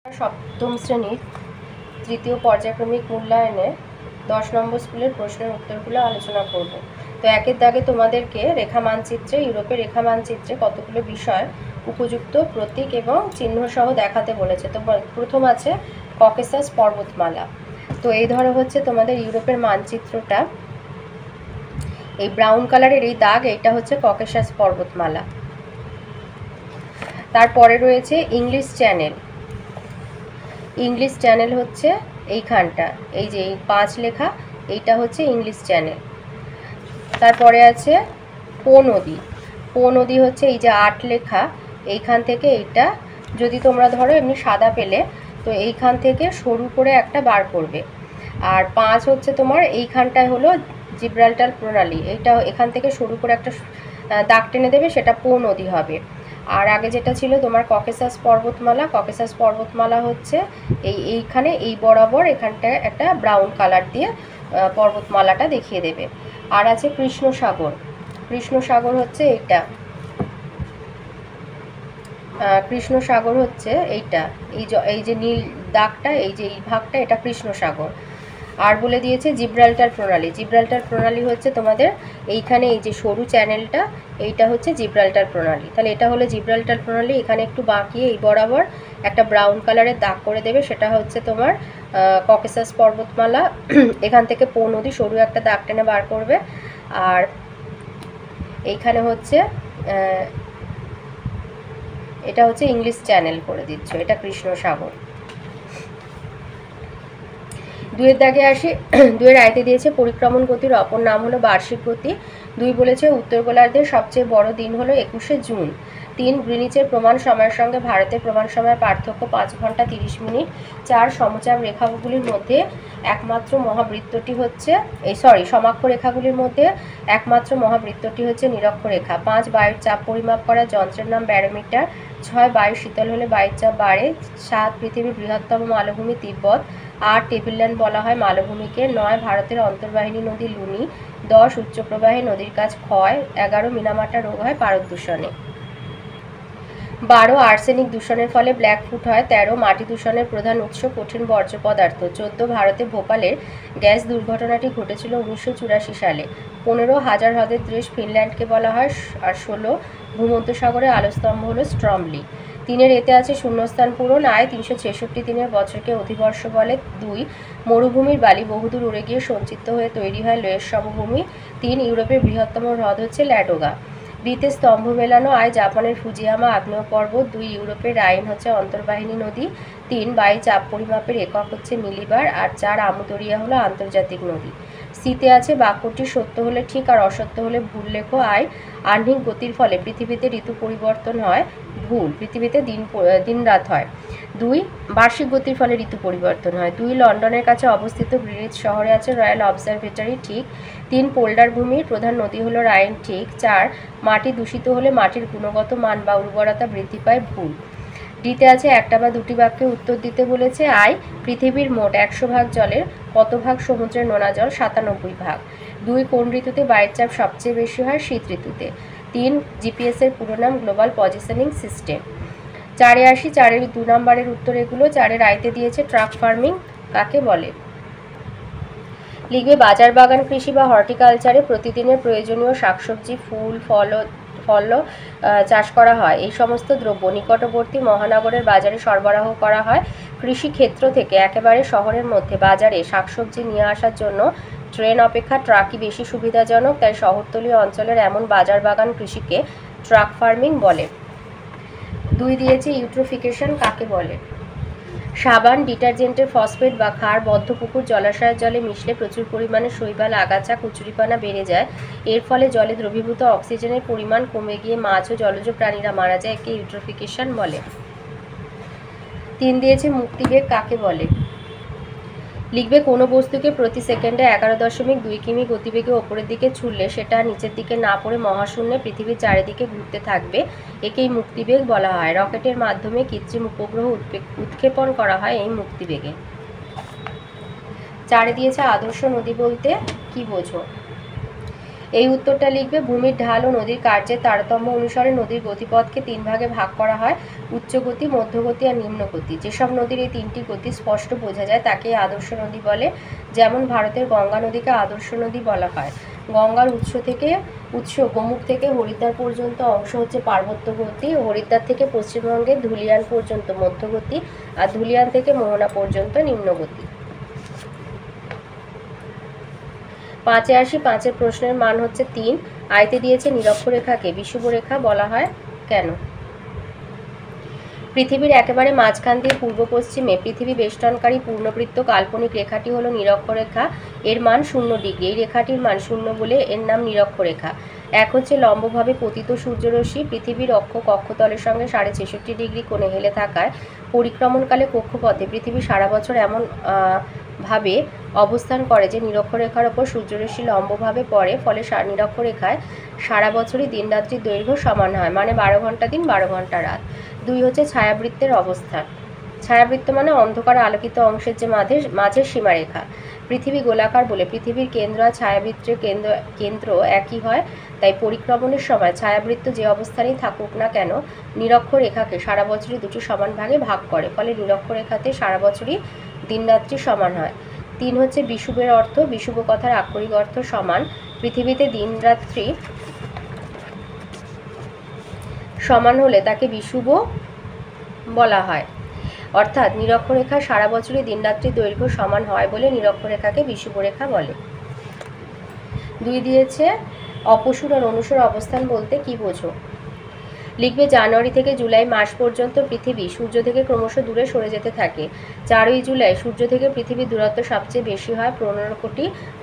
সপ্তম শ্রেণীর তৃতীয় পর্যায়ক্রমিক মূল্যায়নে 10 নম্বর স্কুলের প্রশ্নের উত্তরগুলো আলোচনা করব। তো একের দাগে তোমাদেরকে রেখা মানচিত্রে, ইউরোপের রেখা মানচিত্রে কতগুলো বিষয় উপযুক্ত প্রতীক এবং চিহ্ন সহ দেখাতে বলেছে। তো প্রথম আছে ককেসাস পর্বতমালা। তো এই ধরো হচ্ছে তোমাদের ইউরোপের মানচিত্রটা, এই ব্রাউন কালারের এই দাগ, এইটা হচ্ছে ককেসাস পর্বতমালা। তারপরে রয়েছে ইংলিশ চ্যানেল। ইংলিশ চ্যানেল হচ্ছে এইখানটা, এই যে এই 5 লেখা, এইটা হচ্ছে ইংলিশ চ্যানেল। তারপরে আছে পো নদী। পো নদী হচ্ছে এই যে 8 লেখা, এইখান থেকে এইটা যদি তোমরা ধরো এমনি সাদা পেলে, তো এইখান থেকে সরু করে একটা বার করবে। আর 5 হচ্ছে তোমার এইখানটায় হলো জিব্রাল্টার প্রণালী, এইটা এখান থেকে সরু করে একটা দাগ টেনে দেবে, সেটা পো নদী হবে। আর আগে যেটা ছিল তোমার ককেসাস পর্বতমালা, ককেসাস পর্বতমালা হচ্ছে এইখানে এই বরাবর এখানটায় একটা ব্রাউন কালার দিয়ে পর্বতমালাটা দেখিয়ে দেবে। আর আছে কৃষ্ণ সাগর। কৃষ্ণ সাগর হচ্ছে এইটা, কৃষ্ণ সাগর হচ্ছে এইটা, এই যে নীল দাগটা, এই যে এই ভাগটা, এটা কৃষ্ণ সাগর। আর বলে দিয়েছে জিব্রাল্টার প্রণালী। জিব্রাল্টার প্রণালী হচ্ছে তোমাদের এইখানে এই যে সরু চ্যানেলটা, এইটা হচ্ছে জিব্রাল্টার প্রণালী। তাহলে এটা হলো জিব্রাল্টার প্রণালী। এখানে একটু বাঁকিয়ে এই বরাবর একটা ব্রাউন কালারের দাগ করে দেবে, সেটা হচ্ছে তোমার ককেসাস পর্বতমালা। এখান থেকে পো নদী সরু একটা দাগ টেনে বার করবে। আর এইখানে হচ্ছে এটা হচ্ছে ইংলিশ চ্যানেল করে দিচ্ছ, এটা কৃষ্ণ সাগর। দুয়ের দাগে আসি। দুয়ের আয়তে দিয়েছে পরিক্রমণ গতির অপর নাম হলো বার্ষিক গতি। 2 বলেছে উত্তর গোলার্ধের সবচেয়ে বড় দিন হলো 21শে জুন। 3 গ্রিনিচের প্রমাণ সময়ের সঙ্গে ভারতের প্রমাণ সময়ের পার্থক্য 5 ঘন্টা 30 মিনিট। 4 সমচাপ রেখাগুলির মধ্যে একমাত্র মহাবৃত্তটি হচ্ছে সমাক্ষ রেখাগুলির মধ্যে একমাত্র মহাবৃত্তটি হচ্ছে নিরক্ষরেখা। 5 বায়ুর চাপ পরিমাপ করা যন্ত্রের নাম ব্যারোমিটার। 6 বায়ু শীতল হলে বায়ুর চাপ বাড়ে। 7 পৃথিবীর বৃহত্তম মালভূমি তিব্বত। 8 টেবিলল্যান্ড বলা হয় মালভূমিকে। 9 ভারতের অন্তর্বাহিনী নদী লুনি। 10 উচ্চ প্রবাহী নদীর কাজ ক্ষয়। 11 মিনামাটা রোগ হয় পারদ দূষণে। 12 আর্সেনিক দূষণের ফলে ব্ল্যাকফুট হয়। 13 মাটি দূষণের প্রধান উৎস কঠিন বর্জ্য পদার্থ। 14 ভারতে ভোপালের গ্যাস দুর্ঘটনাটি ঘটেছিল 1984 সালে। 15 হাজার হ্রদের দেশ ফিনল্যান্ডকে বলা হয়। আর 16 ভূমধ্যসাগরে আলোস্তম্ভ হলো স্ট্রমলি। 3 এতে আছে শূন্যস্থান পূরণ। আয় 366 দিনের বছরকে অধিবর্ষ বলে। 2 মরুভূমির বালি বহুদূর উড়ে গিয়ে সঞ্চিত হয়ে তৈরি হয় লোয়েস সমভূমি। 3 ইউরোপের বৃহত্তম হ্রদ হচ্ছে ল্যাডোগা। 2 স্তম্ভ মেলানো। আয় জাপানের ফুজিয়ামা আগ্নেয় পর্বত। 2 ইউরোপের রাইন হচ্ছে অন্তর্বাহিনী নদী। 3 বায়ু চাপ পরিমাপের একক হচ্ছে মিলিবার। আর 4 আমুদরিয়া হলো আন্তর্জাতিক নদী। সিতে আছে বাক্যটি সত্য হলে ঠিক আর অসত্য হলে ভুল লেখো। আয় আহ্নিক গতির ফলে পৃথিবীতে ঋতু পরিবর্তন হয়। ভুল, পৃথিবীতে দিন রাত হয়। 2 বার্ষিক গতির ফলে ঋতু পরিবর্তন হয়। 2 লন্ডনের কাছে অবস্থিত গ্রিনিচ শহরে আছে রয়্যাল অবজারভেটরি। ঠিক। 3 পোল্ডার ভূমির প্রধান নদী হলো রাইন। ঠিক। 4 মাটি দূষিত হলে মাটির গুণগত মান বা উর্বরতা বৃদ্ধি পায়। ভুল। ডিতে আছে একটা বা দুটি বাক্যে উত্তর দিতে বলেছে। আই পৃথিবীর মোট 100 ভাগ জলের কত ভাগ সমুদ্রের নোনা জল? 97 ভাগ। 2 কোন ঋতুতে বায়ুর চাপ সবচেয়ে বেশি হয়? শীত ঋতুতে। 3 জিপিএস এর পুরো নাম গ্লোবাল পজিশনিং সিস্টেম। 4-এ আসি। 4-এর 2 নম্বরের উত্তর এগুলো। 4-এর আয়তে দিয়েছে ট্রাক ফার্মিং কাকে বলে। লিখবে বাজার বাগান কৃষি বা হর্টিকালচারে প্রতিদিনের প্রয়োজনীয় শাকসবজি, ফুল, ফল চাষ করা হয়। এই সমস্ত দ্রব্য নিকটবর্তী মহানগরের বাজারে সরবরাহ করা হয়। কৃষি ক্ষেত্র থেকে একেবারে শহরের মধ্যে বাজারে শাকসবজি নিয়ে আসার জন্য ট্রেন অপেক্ষা ট্রাকই বেশি সুবিধাজনক। তাই শহরতলি অঞ্চলের এমন বাজার বাগান কৃষিকে ট্রাক ফার্মিং বলে। 2 দিয়েছে ইউট্রোফিকেশন কাকে বলে। সাবান, ডিটারজেন্টের ফসফেট বা ক্ষার বদ্ধ পুকুর জলাশয়ের জলে মিশলে প্রচুর পরিমাণে শৈবাল, আগাছা, কচুরিপানা বেড়ে যায়। এর ফলে জলে দ্রবীভূত অক্সিজেনের পরিমাণ কমে গিয়ে মাছ ও জলজ প্রাণীরা মারা যায়। একে ইউট্রোফিকেশন বলে। 3 দিয়েছে মুক্তিবেগ কাকে বলে। লিখবে কোনো বস্তুকে প্রতি সেকেন্ডে 11.2 কিমি গতিবেগে ওপরের দিকে ছুড়লে সেটা নিচের দিকে না পড়ে মহাশূন্যে পৃথিবীর চারিদিকে ঘুরতে থাকবে। একেই মুক্তিবেগ বলা হয়। রকেটের মাধ্যমে কৃত্রিম উপগ্রহ উৎক্ষেপণ করা হয় এই মুক্তিবেগে। 4-এ দিয়েছে আদর্শ নদী বলতে কি বোঝো। এই উত্তরটা লিখবে। ভূমির ঢাল ও নদীর কার্যের তারতম্য অনুসারে নদীর গতিপথকে 3 ভাগে ভাগ করা হয়, উচ্চ গতি, মধ্যগতি আর নিম্ন গতি। যেসব নদীর এই 3টি গতি স্পষ্ট বোঝা যায় তাকে আদর্শ নদী বলে। যেমন ভারতের গঙ্গা নদীকে আদর্শ নদী বলা হয়। গঙ্গার উৎস গোমুখ থেকে হরিদ্বার পর্যন্ত অংশ হচ্ছে পার্বত্য গতি, হরিদ্বার থেকে পশ্চিমবঙ্গের ধুলিয়ান পর্যন্ত মধ্যগতি, আর ধুলিয়ান থেকে মোহনা পর্যন্ত নিম্নগতি। 5-এ আসি। 5-এর প্রশ্নের মান হচ্ছে 3। আয়তে দিয়েছে নিরক্ষরেখাকে বিষুবরেখা বলা হয় কেন? পৃথিবীর একেবারে মাঝখান দিয়ে পূর্ব পশ্চিমে পৃথিবী বেষ্টনকারী পূর্ণবৃত্ত কাল্পনিক রেখাটি হলো নিরক্ষরেখা। এর মান 0 ডিগ্রি। এই রেখাটির মান 0 বলে এর নাম নিরক্ষরেখা। এক হচ্ছে লম্বভাবে পতিত সূর্যরশ্মি পৃথিবীর কক্ষতলের সঙ্গে 66.5 ডিগ্রি কোণে হেলে থাকায় পরিক্রমণকালে কক্ষপথে পৃথিবী সারা বছর এমন ভাবে অবস্থান করে যে নিরক্ষরেখার ওপর সূর্যরশ্মি লম্বভাবে পড়ে, ফলে নিরক্ষরেখায় সারা বছরই দিন রাত্রির দৈর্ঘ্য সমান হয়, মানে 12 ঘন্টা দিন 12 ঘন্টা রাত। 2 হচ্ছে ছায়াবৃত্তের অবস্থান। ছায়াবৃত্ত মানে অন্ধকার আলোকিত অংশের যে মাঝের সীমারেখা। পৃথিবী গোলাকার বলে পৃথিবীর কেন্দ্র আর ছায়াবৃত্তের কেন্দ্র একই হয়, তাই পরিক্রমণের সময় ছায়াবৃত্ত যে অবস্থানেই থাকুক না কেন নিরক্ষরেখাকে সারা বছরই দুটি সমান ভাগে ভাগ করে, ফলে নিরক্ষরেখাতে সারা বছরই দিন রাত্রি সমান হয়। 3 হচ্ছে বিষুবের অর্থ। বিষুব কথার আক্ষরিক অর্থ সমান। পৃথিবীতে দিন রাত্রি সমান হলে তাকে বিষুব বলা হয়, অর্থাৎ নিরক্ষরেখা সারা বছরই দিন রাত্রির দৈর্ঘ্য সমান হয় বলে নিরক্ষরেখাকে বিষুবরেখা বলে। 2 দিয়েছে অপসূর আর অনুসূর অবস্থান বলতে কি বোঝো? লিখবে জানুয়ারি থেকে জুলাই মাস পর্যন্ত পৃথিবী সূর্য থেকে ক্রমশ দূরে সরে যেতে থাকে। 4ই জুলাই সূর্য থেকে পৃথিবীর দূরত্ব সবচেয়ে বেশি হয়,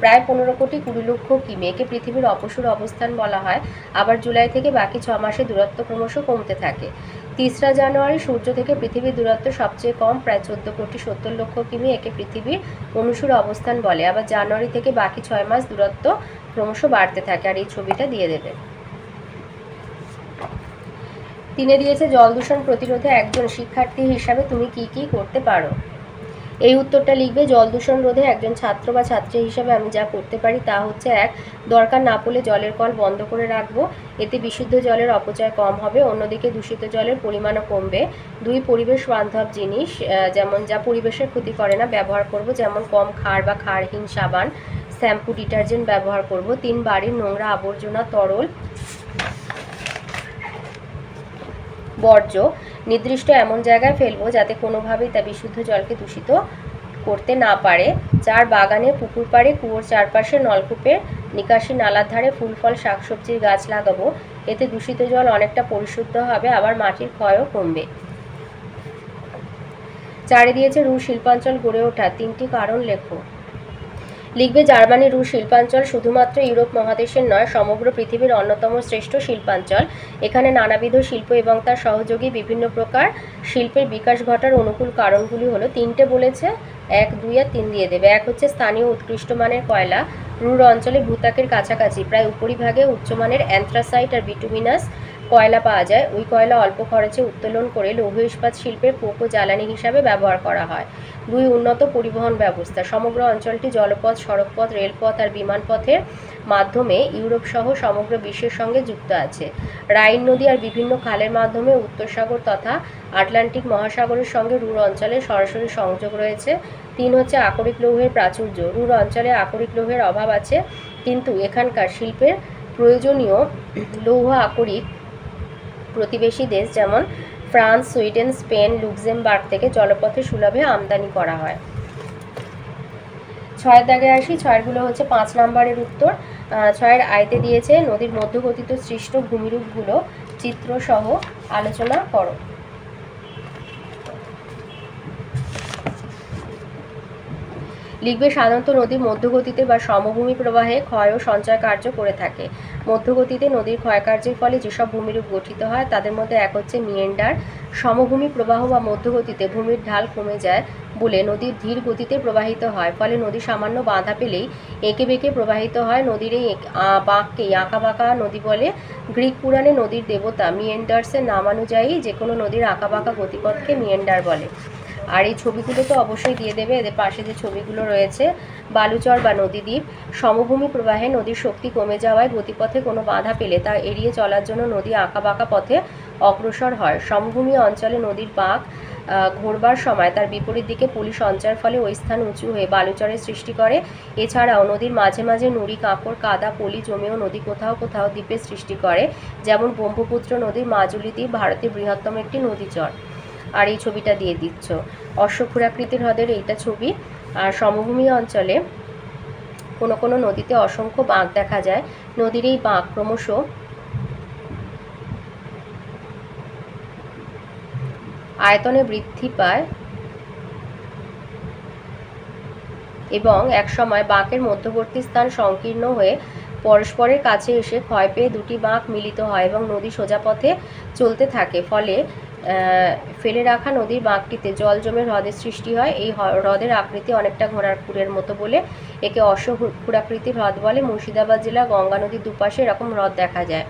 প্রায় 15 কোটি 20 লক্ষ কিমি। একে পৃথিবীর অপসূর অবস্থান বলা হয়। আবার জুলাই থেকে বাকি 6 মাসে দূরত্ব ক্রমশ কমতে থাকে। 3রা জানুয়ারি সূর্য থেকে পৃথিবীর দূরত্ব সবচেয়ে কম, প্রায় 14 কোটি 70 লক্ষ কিমি। একে পৃথিবীর অনুসূর অবস্থান বলে। আবার জানুয়ারি থেকে বাকি 6 মাস দূরত্ব ক্রমশ বাড়তে থাকে। আর এই ছবিটা দিয়ে দেবে। 3 দিয়েছে জল দূষণ প্রতিরোধে একজন শিক্ষার্থী হিসাবে তুমি কি কি করতে পারো? এই উত্তরটা লিখবে। জল দূষণ রোধে একজন ছাত্র বা ছাত্রী হিসাবে আমি যা করতে পারি তা হচ্ছে 1. দরকার না পড়লে জলের কল বন্ধ করে রাখবো, এতে বিশুদ্ধ জলের অপচয় কম হবে, অন্যদিকে দূষিত জলের পরিমাণও কমবে। 2. পরিবেশ বান্ধব জিনিস যেমন যা পরিবেশের ক্ষতি করে না ব্যবহার করব, যেমন কম ক্ষার বা ক্ষারহীন সাবান, শ্যাম্পু, ডিটারজেন্ট ব্যবহার করব। 3. বাড়ির নোংরা আবর্জনা তরল বর্জ্য নির্দিষ্ট এমন জায়গায় ফেলবো যাতে কোনোভাবেই তা বিশুদ্ধ জলকে দূষিত করতে না পারে। 4. বাগানে, পুকুর পাড়ে, কুয়োর চারপাশে, নলকূপের নিকাশি নালার ধারে ফুল ফল শাকসবজির গাছ লাগাবো, এতে দূষিত জল অনেকটা পরিশুদ্ধ হবে, আবার মাটির ক্ষয়ও কমবে। 4 দিয়েছে রুশ শিল্পাঞ্চল গড়ে ওঠা 3টি কারণ লেখো। লিখবে জার্মানি রুশ শিল্পাঞ্চল শুধুমাত্র ইউরোপ মহাদেশের নয়, সমগ্র পৃথিবীর অন্যতম শ্রেষ্ঠ শিল্পাঞ্চল। এখানে নানাবিধ শিল্প এবং তার সহযোগী বিভিন্ন প্রকার শিল্পের বিকাশ ঘটার অনুকূল কারণগুলি হলো 3টে বলেছে, 1, 2 আর 3 দিয়ে দেবে। 1 হচ্ছে স্থানীয় উৎকৃষ্ট মানের কয়লা। রুর অঞ্চলে ভূত্বকের কাছাকাছি প্রায় উপরিভাগে উচ্চমানের অ্যান্থ্রাসাইট আর বিটুমিনাস কয়লা পাওয়া যায়। ওই কয়লা অল্প খরচে উত্তোলন করে লৌহ ইস্পাত শিল্পের কোক ও জ্বালানি হিসাবে ব্যবহার করা হয়। 2. উন্নত পরিবহন ব্যবস্থা। সমগ্র অঞ্চলটি জলপথ, সড়কপথ, রেলপথ আর বিমানপথের মাধ্যমে ইউরোপ সহ সমগ্র বিশ্বের সঙ্গে যুক্ত আছে। রাইন নদী আর বিভিন্ন খালের মাধ্যমে উত্তর সাগর তথা আটলান্টিক মহাসাগরের সঙ্গে রুর অঞ্চলে সরাসরি সংযোগ রয়েছে। 3 হচ্ছে আকরিক লৌহের প্রাচুর্য। রুর অঞ্চলে আকরিক লৌহের অভাব আছে, কিন্তু এখানকার শিল্পের প্রয়োজনীয় লৌহ আকরিক প্রতিবেশী দেশ যেমন ফ্রান্স, সুইডেন, স্পেন, লুক্সেমবার্গ থেকে জলপথে সুলভে আমদানি করা হয়। 6 দাগে আসি। 6গুলো হচ্ছে 5 নম্বরের উত্তর। 6 আয়তে দিয়েছে নদীর মধ্যগতিত সৃষ্ট ভূমিরূপগুলো চিত্রসহ আলোচনা করো। লিখবে সাধারণত নদীর মধ্যগতিতে বা সমভূমি প্রবাহে ক্ষয় ও সঞ্চয় কার্য করে থাকে। মধ্যগতিতে নদীর ক্ষয়কার্যের ফলে যেসব ভূমিরূপ গঠিত হয় তাদের মধ্যে 1 হচ্ছে মিয়েন্ডার। সমভূমি প্রবাহ বা মধ্যগতিতে ভূমির ঢাল কমে যায় বলে নদীর ধীর গতিতে প্রবাহিত হয়, ফলে নদী সামান্য বাঁধা পেলেই এঁকে বেঁকে প্রবাহিত হয়। নদীর এই বাঁককেই আঁকা বাঁকা নদী বলে। গ্রিক পুরাণে নদীর দেবতা মিয়েন্ডার্সের নামানুযায়ী যে কোনো নদীর আঁকা বাঁকা গতিপথকে মিয়েন্ডার বলে। আর এই ছবিগুলো তো অবশ্যই দিয়ে দেবে, এদের পাশে যে ছবিগুলো রয়েছে। বালুচর বা নদীদ্বীপ, সমভূমি প্রবাহে নদীর শক্তি কমে যাওয়ায় গতিপথে কোনো বাধা পেলে তা এড়িয়ে চলার জন্য নদী আঁকাবাঁকা পথে অগ্রসর হয়। সমভূমি অঞ্চলে নদীর বাঁক ঘোরবার সময় তার বিপরীত দিকে পুলি সঞ্চার ফলে ওই স্থান উঁচু হয়ে বালুচরের সৃষ্টি করে। এছাড়াও নদীর মাঝে মাঝে নুড়ি, কাঁকড়, কাদা, পলি জমেও নদী কোথাও কোথাও দ্বীপের সৃষ্টি করে, যেমন ব্রহ্মপুত্র নদীর মাজুলি দ্বীপ ভারতের বৃহত্তম একটি নদীচর। আর এই ছবিটা দিয়ে দিচ্ছ, অশ্বক্ষুরাকৃতির হ্রদের এইটা ছবি। আর সমভূমি অঞ্চলে কোনো কোনো নদীতে অসংখ্য বাঁক দেখা যায়। নদীর এই বাঁক ক্রমশ আয়তনে বৃদ্ধি পায় এবং একসময় বাঁকের মধ্যবর্তী স্থান সংকীর্ণ হয়ে পরস্পরের কাছে এসে ক্ষয় পেয়ে দুটি বাঁক মিলিত হয় এবং নদী সোজা পথে চলতে থাকে। ফলে ফেলে রাখা নদীর বাঁকটিতে জল জমে হ্রদের সৃষ্টি হয়। এই হ্রদের আকৃতি অনেকটা ঘোড়ার খুরের মতো বলে একে অশ্বক্ষুরাকৃতির হ্রদ বলে। মুর্শিদাবাদ জেলা গঙ্গা নদীর দুপাশে এরকম হ্রদ দেখা যায়।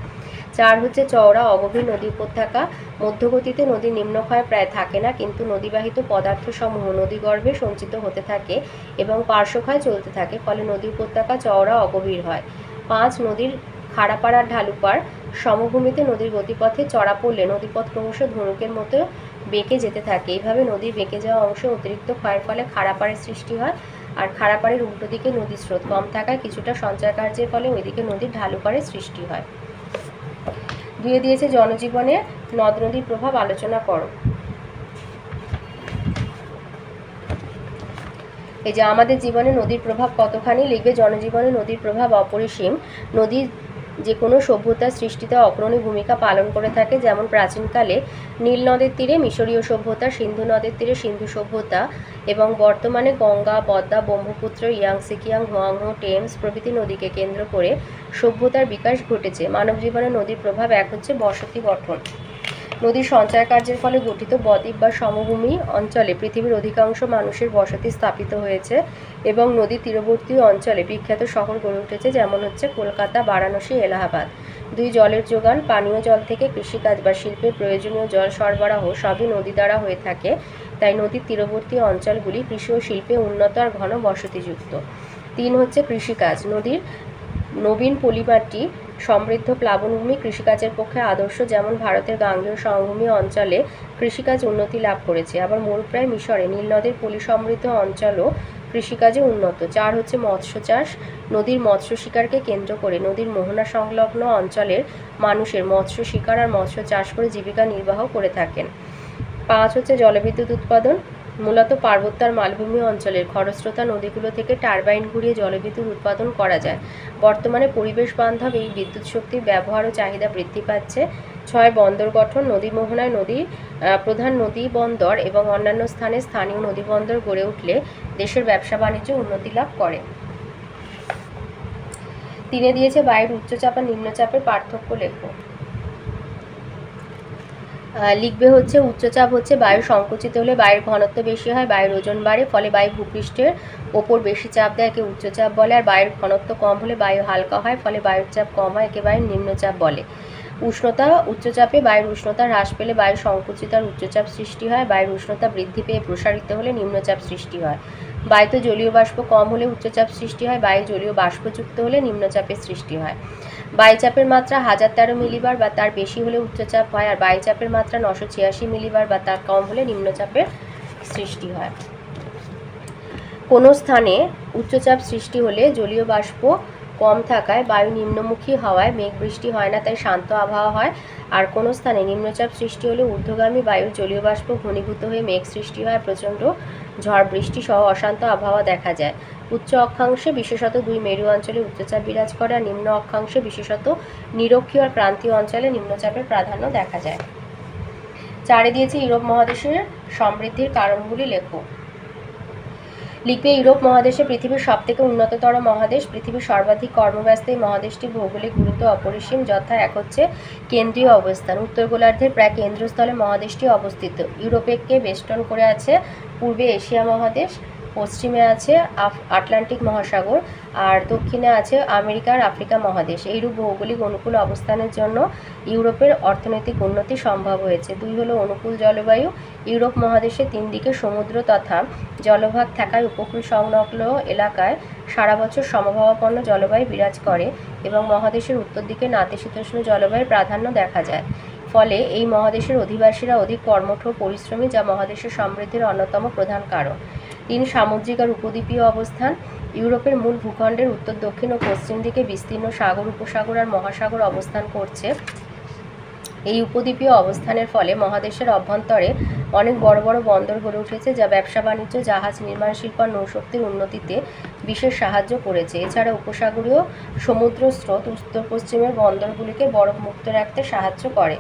4 হচ্ছে চওড়া অগভীর নদী উপত্যকা। মধ্যগতিতে নদীর নিম্নক্ষয় প্রায় থাকে না, কিন্তু নদীবাহিত পদার্থসমূহ নদীগর্ভে সঞ্চিত হতে থাকে এবং পার্শ্বক্ষয় চলতে থাকে, ফলে নদী উপত্যকা চওড়া অগভীর হয়। 5 নদীর খাড়াপাড়ার ঢালুপাড়। সমভূমিতে নদীর গতিপথে চড়া পড়লে নদীপথ ক্রমশ ধনুকের মতো বেঁকে যেতে থাকে। এইভাবে নদীর বেঁকে যাওয়া অংশে অতিরিক্ত ক্ষয়ের ফলে খাড়াপাড়ের সৃষ্টি হয়। আর খাড়াপাড়ের উল্টো দিকে নদীর স্রোত কম থাকায় কিছুটা সঞ্চয় কার্যের ফলে ওইদিকে নদীর ঢালুপাড়ের সৃষ্টি হয়। দিয়ে দিয়েছে জনজীবনে নদ নদীর প্রভাব আলোচনা করো। এই যে আমাদের জীবনে নদীর প্রভাব কতখানি লিখবে। জনজীবনে নদীর প্রভাব অপরিসীম। নদী যে কোনো সভ্যতার সৃষ্টিতে অগ্রণী ভূমিকা পালন করে থাকে, যেমন প্রাচীনকালে নীল নদের তীরে মিশরীয় সভ্যতা, সিন্ধু নদের তীরে সিন্ধু সভ্যতা এবং বর্তমানে Ganga, Padma, Brahmaputra, Yangtze Kiang, Hwang Ho, Thames প্রভৃতি নদীকে কেন্দ্র করে সভ্যতার বিকাশ ঘটেছে। মানব জীবনে নদীর প্রভাব 1 হচ্ছে বসতি গঠন। নদীর সঞ্চয় কার্যের ফলে গঠিত বদ্বীপ বা সমভূমি অঞ্চলে পৃথিবীর অধিকাংশ মানুষের বসতি স্থাপিত হয়েছে এবং নদী তীরবর্তী অঞ্চলে বিখ্যাত শহর গড়ে উঠেছে, যেমন হচ্ছে কলকাতা, বারাণসী, এলাহাবাদ। 2 জলের যোগান। পানীয় জল থেকে কৃষিকাজ বা শিল্পের প্রয়োজনীয় জল সরবরাহ সবই নদী দ্বারা হয়ে থাকে, তাই নদীর তীরবর্তী অঞ্চলগুলি কৃষি ও শিল্পে উন্নত আর ঘন বসতিযুক্ত। 3 হচ্ছে কৃষিকাজ। নদীর নবীন পলিমাটি সমৃদ্ধ প্লাবনভূমি কৃষিকাজের পক্ষে আদর্শ, যেমন ভারতের গাঙ্গেয় সমভূমি অঞ্চলে কৃষিকাজ উন্নতি লাভ করেছে, আবার মরুপ্রায় মিশরে নীল নদের পলি সমৃদ্ধ অঞ্চলও কৃষিকাজে উন্নত। 4 হচ্ছে মৎস্য চাষ। নদীর মৎস্য শিকারকে কেন্দ্র করে নদীর মোহনা সংলগ্ন অঞ্চলের মানুষের মৎস্য শিকার আর মৎস্য চাষ করে জীবিকা নির্বাহ করে থাকেন। 5 হচ্ছে জলবিদ্যুৎ উৎপাদন। মূলত পার্বত্য আর মালভূমি অঞ্চলের খরস্রোতা নদীগুলো থেকে টারবাইন ঘুরিয়ে জলবিদ্যুৎ উৎপাদন করা যায়। বর্তমানে পরিবেশ বান্ধব এই বিদ্যুৎ শক্তির ব্যবহার ও চাহিদা বৃদ্ধি পাচ্ছে। 6 বন্দর গঠন। নদী মোহনায় প্রধান নদী বন্দর এবং অন্যান্য স্থানে স্থানীয় নদী বন্দর গড়ে উঠলে দেশের ব্যবসা বাণিজ্য উন্নতি লাভ করে। 3 দিয়েছে বায়ুর উচ্চচাপ আর নিম্নচাপের পার্থক্য লেখো। লিখবে হচ্ছে উচ্চচাপ হচ্ছে বায়ু সংকুচিত হলে বায়ুর ঘনত্ব বেশি হয়, বায়ুর ওজন বাড়ে, ফলে বায়ু ভূপৃষ্ঠের ওপর বেশি চাপ দেয়, একে উচ্চচাপ বলে। আর বায়ুর ঘনত্ব কম হলে বায়ু হালকা হয়, ফলে বায়ুর চাপ কম হয়, একে বায়ুর নিম্নচাপ বলে। উষ্ণতা। উচ্চচাপে বায়ুর উষ্ণতা হ্রাস পেলে বায়ু সংকুচিত আর উচ্চচাপ সৃষ্টি হয়। বায়ুর উষ্ণতা বৃদ্ধি পেয়ে প্রসারিত হলে নিম্নচাপ সৃষ্টি হয়। বায়ুতে জলীয় বাষ্প কম হলে উচ্চচাপ সৃষ্টি হয়, বায়ু জলীয় বাষ্পযুক্ত হলে নিম্নচাপের সৃষ্টি হয়। বায়ুচাপের মাত্রা 1013 মিলিবার বা তার বেশি হলে উচ্চচাপ হয়, আর বায়ুচাপের মাত্রা 986 মিলিবার বা তার কম হলে নিম্নচাপের সৃষ্টি হয়। কোনো স্থানে উচ্চচাপ সৃষ্টি হলে জলীয় বাষ্প কম থাকায় বায়ু নিম্নমুখী হওয়ায় মেঘ বৃষ্টি হয় না, তাই শান্ত আবহাওয়া হয়। আর কোনো স্থানে নিম্নচাপ সৃষ্টি হলে ঊর্ধ্বগামী বায়ুর জলীয় বাষ্প ঘনীভূত হয়ে মেঘ সৃষ্টি হয়, প্রচণ্ড ঝড় বৃষ্টি সহ অশান্ত আবহাওয়া দেখা যায়। উচ্চ অক্ষাংশে বিশেষত 2 মেরু অঞ্চলে উচ্চচাপ বিরাজ করে, আর নিম্ন অক্ষাংশে বিশেষত নিরক্ষীয় আর ক্রান্তীয় অঞ্চলে নিম্নচাপের প্রাধান্য দেখা যায়। 4 দিয়েছে ইউরোপ মহাদেশের সমৃদ্ধির কারণগুলি লেখো। লিখবে ইউরোপ মহাদেশে পৃথিবীর সবথেকে উন্নততর মহাদেশ। পৃথিবীর সর্বাধিক কর্মব্যস্ত এই মহাদেশটির ভৌগোলিক গুরুত্ব অপরিসীম, যথা 1 হচ্ছে কেন্দ্রীয় অবস্থান। উত্তর গোলার্ধের প্রায় কেন্দ্রস্থলে মহাদেশটি অবস্থিত। ইউরোপকে বেষ্টন করে আছে পূর্বে এশিয়া মহাদেশ, পশ্চিমে আছে আটলান্টিক মহাসাগর, আর দক্ষিণে আছে আমেরিকা আর আফ্রিকা মহাদেশ। এইরূপ ভৌগোলিক অনুকূল অবস্থানের জন্য ইউরোপের অর্থনৈতিক উন্নতি সম্ভব হয়েছে। 2 হলো অনুকূল জলবায়ু। ইউরোপ মহাদেশে 3 দিকে সমুদ্র তথা জলভাগ থাকায় উপকূল সংলগ্ন এলাকায় সারা বছর সমভাবাপন্ন জলবায়ু বিরাজ করে এবং মহাদেশের উত্তর দিকে নাতিশীতোষ্ণ জলবায়ুর প্রাধান্য দেখা যায়। ফলে এই মহাদেশের অধিবাসীরা অধিক কর্মঠ পরিশ্রমী, যা মহাদেশের সমৃদ্ধির অন্যতম প্রধান কারণ। 3 সামুদ্রিক আর উপদ্বীপীয় অবস্থান। ইউরোপের মূল ভূখণ্ডের উত্তর, দক্ষিণ ও পশ্চিম দিকে বিস্তীর্ণ সাগর, উপসাগর আর মহাসাগর অবস্থান করছে। এই উপদ্বীপীয় অবস্থানের ফলে মহাদেশের অভ্যন্তরে অনেক বড় বড় বন্দর গড়ে উঠেছে, যা ব্যবসা বাণিজ্য, জাহাজ নির্মাণ শিল্প আর নৌশক্তির উন্নতিতে বিশেষ সাহায্য করেছে। এছাড়া উপসাগরীয় সমুদ্র স্রোত উত্তর পশ্চিমের বন্দরগুলিকে বরফ মুক্ত রাখতে সাহায্য করে।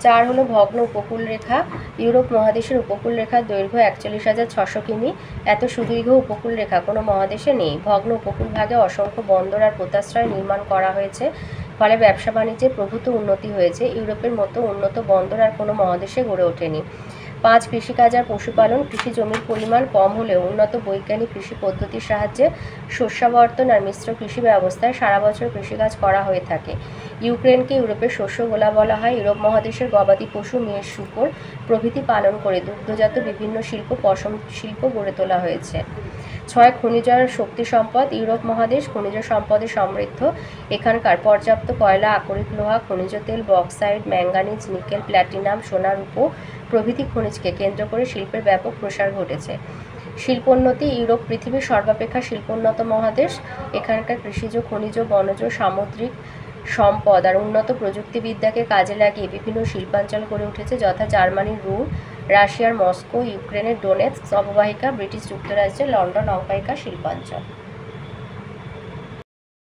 4 হলো ভগ্ন উপকূল রেখা। ইউরোপ মহাদেশের উপকূল রেখার দৈর্ঘ্য 41,600 কিমি। এত সুদীর্ঘ উপকূল রেখা কোনো মহাদেশে নেই। ভগ্ন উপকূল ভাগে অসংখ্য বন্দর আর পোতাশ্রয় নির্মাণ করা হয়েছে, ফলে ব্যবসা বাণিজ্যের প্রভূত উন্নতি হয়েছে। ইউরোপের মতো উন্নত বন্দর আর কোনো মহাদেশে গড়ে ওঠেনি। 5 কৃষিকাজ আর পশুপালন। কৃষি জমির পরিমাণ কম হলেও উন্নত বৈজ্ঞানিক কৃষি পদ্ধতির সাহায্যে শস্যাবর্তন আর মিশ্র কৃষি ব্যবস্থায় সারা বছর কৃষিকাজ করা হয়ে থাকে। ইউক্রেনকে ইউরোপের শস্য গোলা বলা হয়। ইউরোপ মহাদেশের গবাদি পশু, মেষ, শূকর প্রভৃতি পালন করে দুগ্ধজাত বিভিন্ন শিল্প, পশম শিল্প গড়ে তোলা হয়েছে। 6 খনিজ আর শক্তি সম্পদ। ইউরোপ মহাদেশ খনিজ সম্পদে সমৃদ্ধ। এখানকার পর্যাপ্ত কয়লা, আকরিক লোহা, খনিজ তেল, বক্সাইট, ম্যাঙ্গানিজ, নিকেল, প্ল্যাটিনাম, সোনা, রূপো প্রভৃতি খনিজকে কেন্দ্র করে শিল্পের ব্যাপক প্রসার ঘটেছে। শিল্পোন্নতি। ইউরোপ পৃথিবীর সর্বাপেক্ষা শিল্পোন্নত মহাদেশ। এখানকার কৃষিজ, খনিজ, বনজ, সামুদ্রিক সম্পদ আর উন্নত প্রযুক্তিবিদ্যাকে কাজে লাগিয়ে বিভিন্ন শিল্পাঞ্চল গড়ে উঠেছে, যথা জার্মানির রুর, রাশিয়ার মস্কো, ইউক্রেনের ডোনেৎস্ক অববাহিকা, ব্রিটিশ যুক্তরাজ্যের লন্ডন অববাহিকা শিল্পাঞ্চল।